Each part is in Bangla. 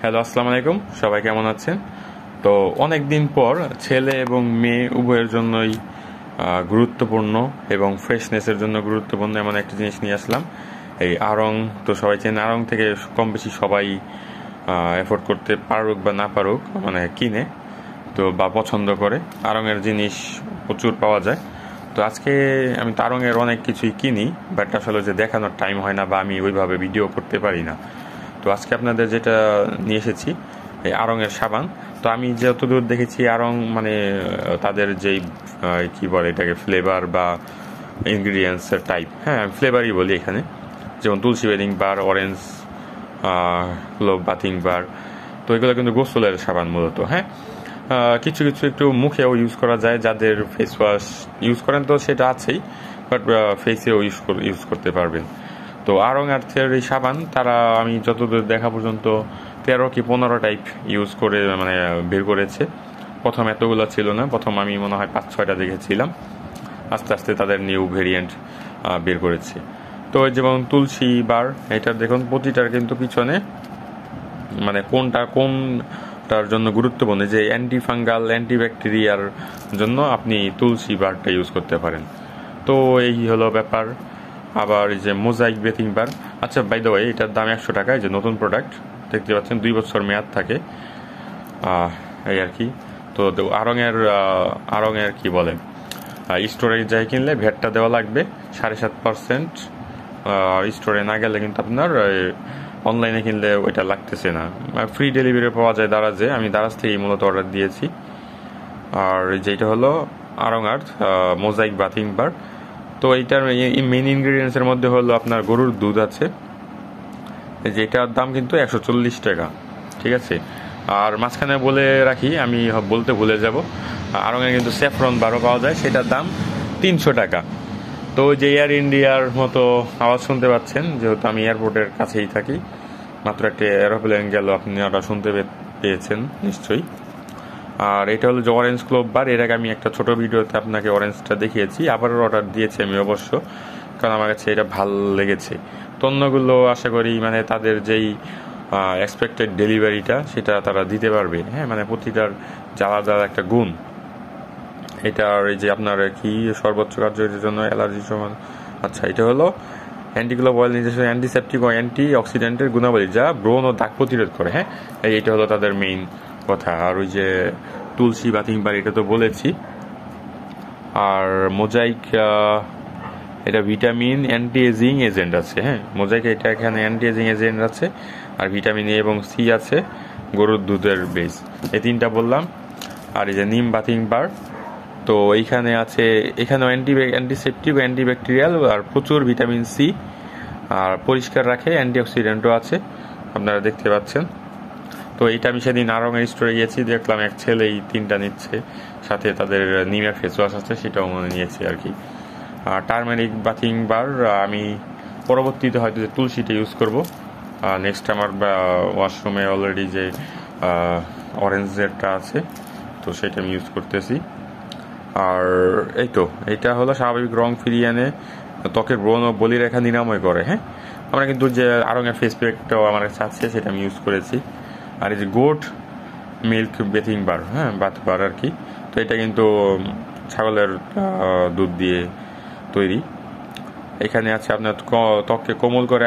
হ্যালো, আসসালামু আলাইকুম। সবাই কেমন আছেন? তো অনেক দিন পর ছেলে এবং মেয়ে উভয়ের জন্যই গুরুত্বপূর্ণ এবং ফ্রেশনেসের জন্য গুরুত্বপূর্ণ এমন একটা জিনিস নিয়ে আসলাম। এই আড়ং। তো সবাই চেন, আড়ং থেকে কম বেশি সবাই এফোর্ড করতে পারুক বা না পারুক, মানে কিনে তো বা পছন্দ করে। আড়ংয়ের জিনিস প্রচুর পাওয়া যায়। তো আজকে আমি তারঙের অনেক কিছুই কিনি, বাট আসলে যে দেখানোর টাইম হয় না বা আমি ওইভাবে ভিডিও করতে পারি না। তো আজকে আপনাদের যেটা নিয়ে এসেছি এই আড়ংয়ের সাবান। তো আমি যতদূর দেখেছি আড়ং মানে তাদের যেই কি বলে এটাকে ফ্লেভার বা ইনগ্রিডিয়েন্টসের টাইপ, হ্যাঁ আমি ফ্লেভারই বলি এখানে, যেমন তুলসী বেদিং বার, অরেঞ্জ ক্লোভ বাথিং বার। তো এগুলো কিন্তু গোসলের সাবান মূলত। হ্যাঁ, কিছু কিছু একটু মুখেও ইউজ করা যায়, যাদের ফেস ওয়াশ ইউজ করেন তো সেটা আছেই, বাট ফেসেও ইউজ করতে পারবেন। তো আড়ং আর্থের এই সাবান তারা আমি যতদূর দেখা পর্যন্ত 13 কি 15 টাইপ ইউজ করে মানে বের করেছে। প্রথম এতগুলো ছিল না, প্রথম আমি মনে হয় 5-6টা দেখেছিলাম, আস্তে আস্তে তাদের নিউ ভেরিয়েন্ট বের করেছে। তো যেমন তুলসী বার, এটার দেখুন প্রতিটার কিন্তু পিছনে মানে কোনটার জন্য গুরুত্বপূর্ণ, যে অ্যান্টি ফাঙ্গাল অ্যান্টিব্যাকটেরিয়ার জন্য আপনি তুলসী বারটা ইউজ করতে পারেন। তো এই হলো ব্যাপার। আবার এই যে মোজাইক বেথিং বার, আচ্ছা বাই দ্য ওয়ে এটার দাম 100 টাকা। এই যে নতুন প্রোডাক্ট দেখতে পাচ্ছেন, 2 বছর মেয়াদ থাকে এই আর কি। তো আড়ংয়ের কি বলে স্টোরে যাই কিনলে ভ্যাটটা দেওয়া লাগবে 7.5%। স্টোরে না গেলে কিন্তু আপনার অনলাইনে কিনলে ওইটা লাগতেছে না, ফ্রি ডেলিভারি পাওয়া যায় দারাজে। আমি দারাজ থেকেই মূলত অর্ডার দিয়েছি। আর যেটা হলো আড়ং আর্থ মোজাইক বাথিং বার। তো এইটার মেইন ইনগ্রিডিয়েন্টসের মধ্যে হলো আপনার গরুর দুধ আছে, যেটার দাম কিন্তু 140 টাকা, ঠিক আছে। আর মাঝখানে বলে রাখি, আমি বলতে ভুলে যাব, আড়ংয়ে কিন্তু স্যাফরন বারও পাওয়া যায়, সেটার দাম 300 টাকা। তো যে এয়ার ইন্ডিয়ার মতো আওয়াজ শুনতে পাচ্ছেন, যেহেতু আমি এয়ারপোর্টের কাছেই থাকি, মাত্র একটা এরোপ্লেন গেল, আপনারা শুনতে পেয়েছেন নিশ্চয়ই। আর এটা হলো যে অরেঞ্জ ক্লোভ বার। এর আগে আমি একটা ছোট ভিডিওতে আপনাকে অরেঞ্জটা দেখিয়েছি, আবারও অর্ডার দিয়েছি আমি অবশ্য, কারণ আমার কাছে এটা ভাল লেগেছে। তন্যগুলো আশা করি মানে তাদের যেই এক্সপেক্টেড ডেলিভারিটা সেটা তারা দিতে পারবে। হ্যাঁ, মানে প্রতিটার আলাদা একটা গুণ। এটার এই যে আপনার কি সর্বোচ্চ কার্যকরীর জন্য অ্যালার্জি সমান, আচ্ছা এটা হলো অ্যান্টিগ্লোভ অয়েল নিজস্ব অ্যান্টিসেপটিক ও অ্যান্টি অক্সিডেন্টের গুণাবলী, যা ব্রণ ও দাগ প্রতিরোধ করে। হ্যাঁ, এইটা হলো তাদের মেইন কথা। আর ওই যে তুলসী বাথিং বার, এটা তো বলেছি। আর মোজাইক, এটা ভিটামিন অ্যান্টি এজিং এজেন্ট আছে। হ্যাঁ, মোজাইক এটা এখানে অ্যান্টি এজিং এজেন্ট আছে, আর ভিটামিন এ এবং সি আছে, গরুর দুধের বেস, এই তিনটা বললাম। আর এই যে নিম বাথিং বার, তো এইখানে আছে, এখানেও অ্যান্টিসেপটিক অ্যান্টিব্যাকটেরিয়াল আর প্রচুর ভিটামিন সি, আর পরিষ্কার রাখে, অ্যান্টিঅক্সিডেন্টও আছে, আপনারা দেখতে পাচ্ছেন। তো এইটা আমি সেদিন আড়ংয়ের স্টোরে গিয়েছি, দেখলাম এক ছেলে এই 3টা নিচ্ছে, সাথে তাদের নিমের ফেস ওয়াশ আছে, সেটাও মনে নিয়েছি আর কি। আর টার্মেরিক বাথিং বার আমি পরবর্তীতে হয়তো যে তুলসীটা ইউজ করব। নেক্সট আমার ওয়াশরুমে অলরেডি যে অরেঞ্জেরটা আছে, তো সেটা আমি ইউজ করতেছি। আর এই তো এটা হলো স্বাভাবিক রং ফিরিয়ে আনে, ত্বকের ব্রণ ও বলিরেখা নিরাময় করে। হ্যাঁ, আমরা কিন্তু যে আড়ংয়ের ফেস প্যাকটাও আমার কাছে আছে, সেটা আমি ইউজ করেছি। আর এই যে গোট মিল্ক বেথিং বার, হ্যাঁ বাথ বার আর কি। তো এটা কিন্তু ছাগলের দুধ দিয়ে তৈরি। এখানে আছে আপনার ত্বককে কোমল করে,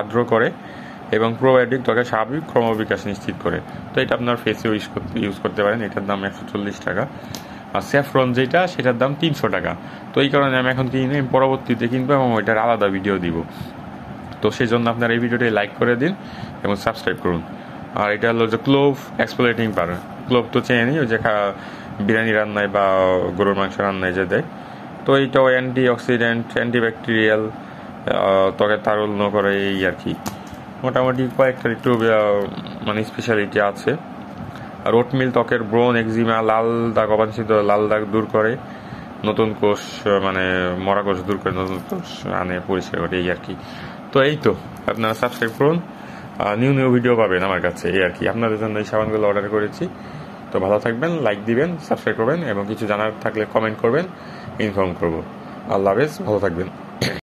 আর্দ্র করে এবং প্রোবায়োটিক ত্বকের স্বাভাবিক ক্রমবিকাশ নিশ্চিত করে। তো এটা আপনার ফেসে ইউজ করতে পারেন। এটার দাম 140 টাকা। আর স্যাফরন যেটা, সেটার দাম 300 টাকা। তো এই কারণে আমি এখন কিনে পরবর্তীতে কিনবো এবং ওইটার আলাদা ভিডিও দিব। তো সেই জন্য আপনার এই ভিডিওটি লাইক করে দিন এবং সাবস্ক্রাইব করুন। আর এটা হলো যে ক্লোভ এক্সফোলিয়েটিং বার। ক্লোভ তো চেনে, ওই যে বিরিয়ানি রান্নায় বা গরুর মাংস রান্নায় যে দেয়। তো এইটাও অ্যান্টি অক্সিডেন্ট অ্যান্টিব্যাকটেরিয়াল, ত্বকের তারুণ্য করে, এই আর কি। মোটামুটি কয়েকটা একটু মানে স্পেশালিটি আছে। আর ওটমিল ত্বকের ব্রণ, এক্সিমা, লাল দাগ, অবাঞ্ছিত লাল দাগ দূর করে, নতুন কোষ মানে মরা কোষ দূর করে নতুন কোষ আনে, পরিষ্কার করে, এই আর কি। তো এই তো, আপনারা সাবস্ক্রাইব করুন, নিউ ভিডিও পাবেন আমার কাছে, এই আর কি। আপনাদের জন্য এই সাবানগুলো অর্ডার করেছি। তো ভালো থাকবেন, লাইক দিবেন, সাবস্ক্রাইব করবেন এবং কিছু জানার থাকলে কমেন্ট করবেন, ইনফর্ম করবো। আল্লাহ হাফেজ, ভালো থাকবেন।